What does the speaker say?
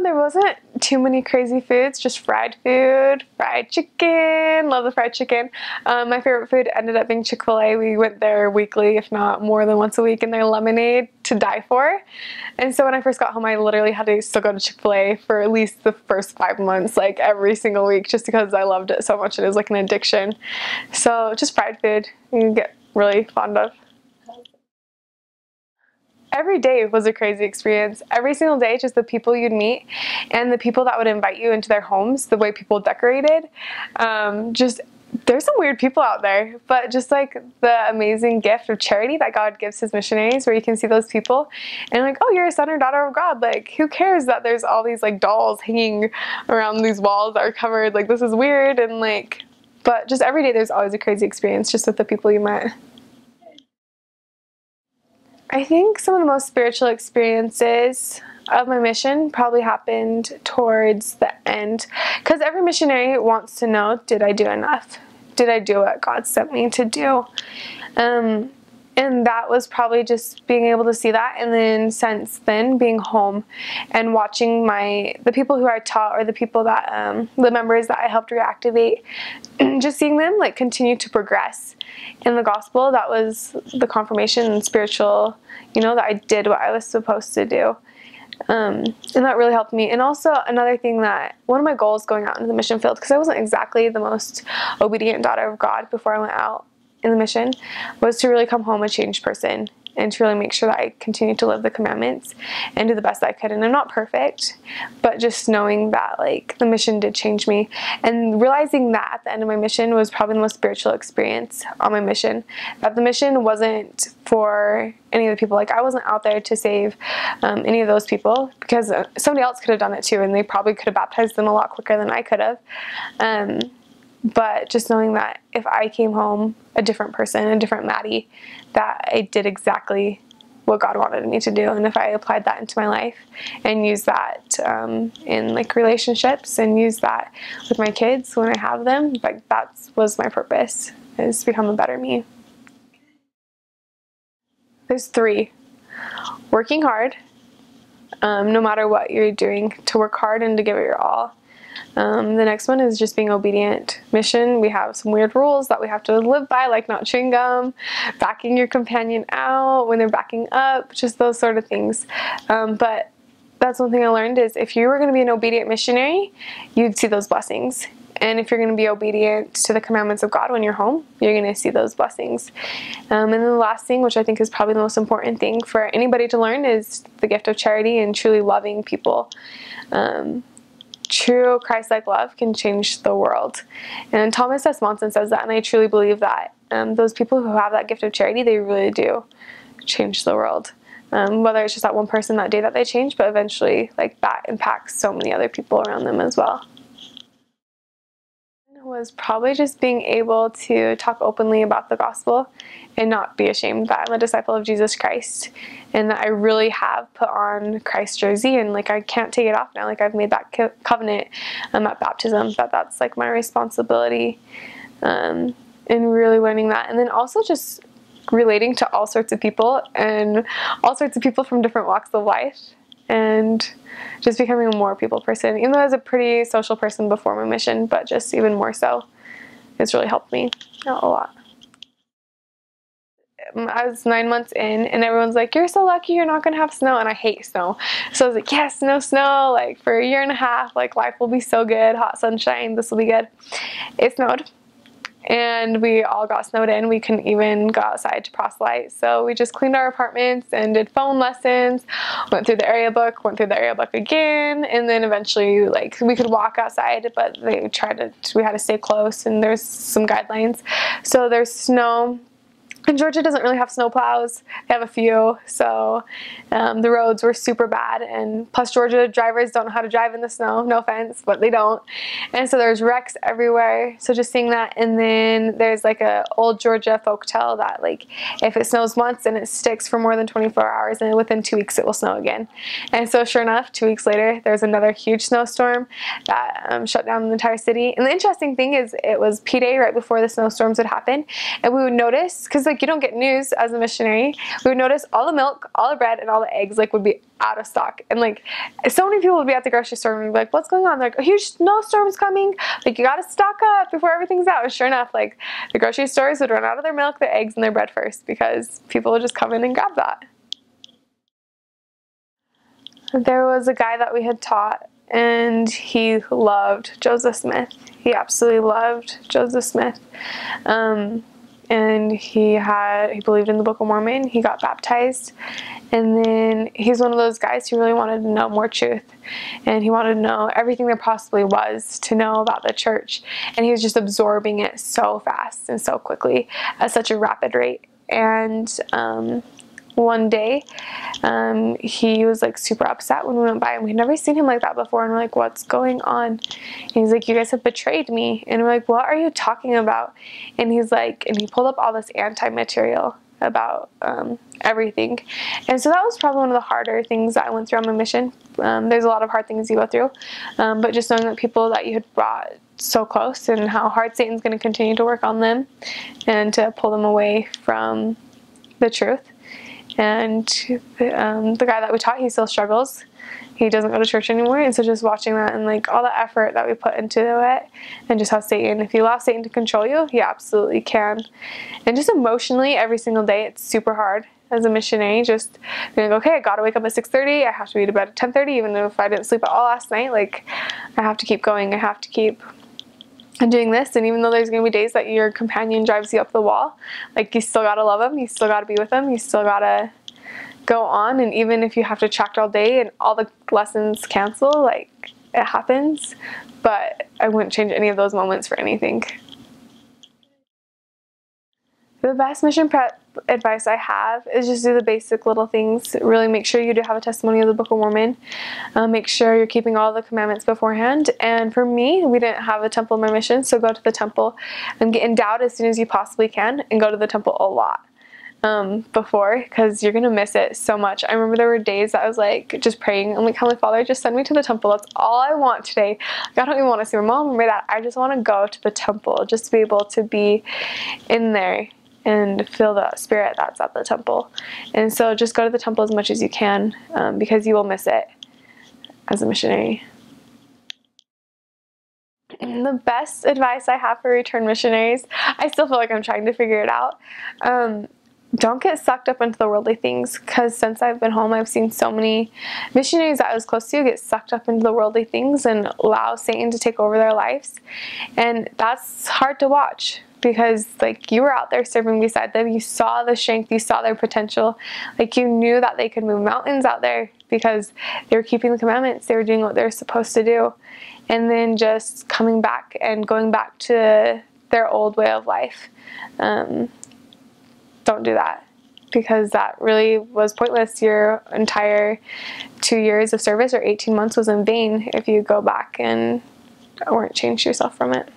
There wasn't too many crazy foods, just fried food, fried chicken, love the fried chicken. My favorite food ended up being Chick-fil-A. We went there weekly, if not more than once a week, and their lemonade to die for. And so when I first got home, I literally had to still go to Chick-fil-A for at least the first 5 months, like every single week, just because I loved it so much. It was like an addiction. So just fried food you get really fond of. Every day was a crazy experience. Every single day, just the people you'd meet and the people that would invite you into their homes, the way people decorated. There's some weird people out there, but just like the amazing gift of charity that God gives his missionaries, where you can see those people and like, oh, you're a son or daughter of God. Like, who cares that there's all these like dolls hanging around these walls that are covered? Like, this is weird. And like, but just every day there's always a crazy experience just with the people you met. I think some of the most spiritual experiences of my mission probably happened towards the end, because every missionary wants to know, did I do enough? Did I do what God sent me to do? And that was probably just being able to see that, and then since then being home and watching the people who I taught, or the people that the members that I helped reactivate, just seeing them like continue to progress in the gospel. That was the confirmation and spiritual, that I did what I was supposed to do. And that really helped me. And also another thing, that one of my goals going out into the mission field, because I wasn't exactly the most obedient daughter of God before I went out in the mission, was to really come home a changed person, and to really make sure that I continued to live the commandments and do the best I could. And I'm not perfect, but just knowing that like the mission did change me, and realizing that at the end of my mission was probably the most spiritual experience on my mission. That the mission wasn't for any of the people. Like, I wasn't out there to save any of those people, because somebody else could have done it too, and they probably could have baptized them a lot quicker than I could have. But just knowing that if I came home a different person, a different Maddie, that I did exactly what God wanted me to do. And if I applied that into my life and used that in like relationships, and use that with my kids when I have them, like that was my purpose, is to become a better me. There's 3. Working hard, no matter what you're doing, to work hard and to give it your all. The next one is just being obedient. Mission, we have some weird rules that we have to live by, like not chewing gum, backing your companion out when they're backing up, just those sort of things. But that's one thing I learned, is if you were going to be an obedient missionary, you'd see those blessings. And if you're going to be obedient to the commandments of God when you're home, you're going to see those blessings. And then the last thing, which I think is probably the most important thing for anybody to learn, is the gift of charity and truly loving people. True Christ-like love can change the world. And Thomas S. Monson says that, and I truly believe that. Those people who have that gift of charity, they really do change the world. Whether it's just that one person that day that they change, but eventually like that impacts so many other people around them as well. Was probably just being able to talk openly about the gospel and not be ashamed that I'm a disciple of Jesus Christ, and that I really have put on Christ's jersey, and like I can't take it off now. Like, I've made that covenant at baptism, that's like my responsibility, and really learning that. And then also just relating to all sorts of people, and all sorts of people from different walks of life, and just becoming a more people person, even though I was a pretty social person before my mission, but just even more so. It's really helped me out a lot. I was 9 months in, and everyone's like, you're so lucky you're not going to have snow, and I hate snow. So I was like, yes, no snow, like for a year and a half, like life will be so good, hot sunshine, this will be good. It snowed. And we all got snowed in. We couldn't even go outside to proselyte. So we just cleaned our apartments and did phone lessons, went through the area book again, and then eventually like we could walk outside, but we had to stay close, and there's some guidelines. So there's snow. And Georgia doesn't really have snow plows. They have a few, so the roads were super bad, and plus Georgia drivers don't know how to drive in the snow, no offense, but they don't. And so there's wrecks everywhere, so just seeing that. And then there's like a old Georgia folktale that like if it snows once and it sticks for more than 24 hours, and within 2 weeks it will snow again. And so sure enough, 2 weeks later there's another huge snowstorm that shut down the entire city. And the interesting thing is, it was P-Day right before the snowstorms would happen, and we would notice, because like like, you don't get news as a missionary. We would notice all the milk, all the bread, and all the eggs, like, would be out of stock. And, like, so many people would be at the grocery store and be like, what's going on? They're like, a huge snowstorm's coming. Like, you gotta stock up before everything's out. And sure enough, like, the grocery stores would run out of their milk, their eggs, and their bread first because people would just come in and grab that. There was a guy that we had taught, and he loved Joseph Smith. He absolutely loved Joseph Smith. And he believed in the Book of Mormon. He got baptized. And then he's one of those guys who really wanted to know more truth. And he wanted to know everything there possibly was to know about the church. And he was just absorbing it so fast and so quickly at such a rapid rate. And one day, he was like super upset when we went by, and we'd never seen him like that before, and we're like, what's going on? And he's like, you guys have betrayed me. And we're like, what are you talking about? And he's like, and he pulled up all this anti-material about everything. And so that was probably one of the harder things that I went through on my mission. There's a lot of hard things you go through, but just knowing that people that you had brought so close, and how hard Satan's going to continue to work on them and to pull them away from the truth. And the guy that we taught, he still struggles. He doesn't go to church anymore. And so just watching that, and like all the effort that we put into it, and just how Satan, if you allow Satan to control you, he absolutely can. And just emotionally, every single day, it's super hard as a missionary. Just being like, okay, I gotta wake up at 6:30. I have to be to bed at 10:30, even if I didn't sleep at all last night. Like, I have to keep going. I have to keep doing this. And even though there's going to be days that your companion drives you up the wall, like, you still got to love them. You still got to be with them. You still got to go on. And even if you have to tract all day and all the lessons cancel, like, it happens. But I wouldn't change any of those moments for anything. The best mission prep advice I have is just do the basic little things. Really make sure you do have a testimony of the Book of Mormon. Make sure you're keeping all the commandments beforehand. And for me, we didn't have a temple in my mission, so go to the temple and get endowed as soon as you possibly can, and go to the temple a lot before, because you're going to miss it so much. I remember there were days that I was like just praying. I'm like, Heavenly Father, just send me to the temple. That's all I want today. Like, I don't even want to see my mom or my dad. I just want to go to the temple, just to be able to be in there and feel the spirit that's at the temple. And so just go to the temple as much as you can, because you will miss it as a missionary. And the best advice I have for return missionaries, I still feel like I'm trying to figure it out. Don't get sucked up into the worldly things, because since I've been home, I've seen so many missionaries that I was close to get sucked up into the worldly things and allow Satan to take over their lives. And that's hard to watch, because like, you were out there serving beside them. You saw the strength, you saw their potential. Like, you knew that they could move mountains out there because they were keeping the commandments. They were doing what they're supposed to do. And then just coming back and going back to their old way of life. Don't do that, because that really was pointless. Your entire 2 years of service or 18 months was in vain if you go back and weren't changed yourself from it.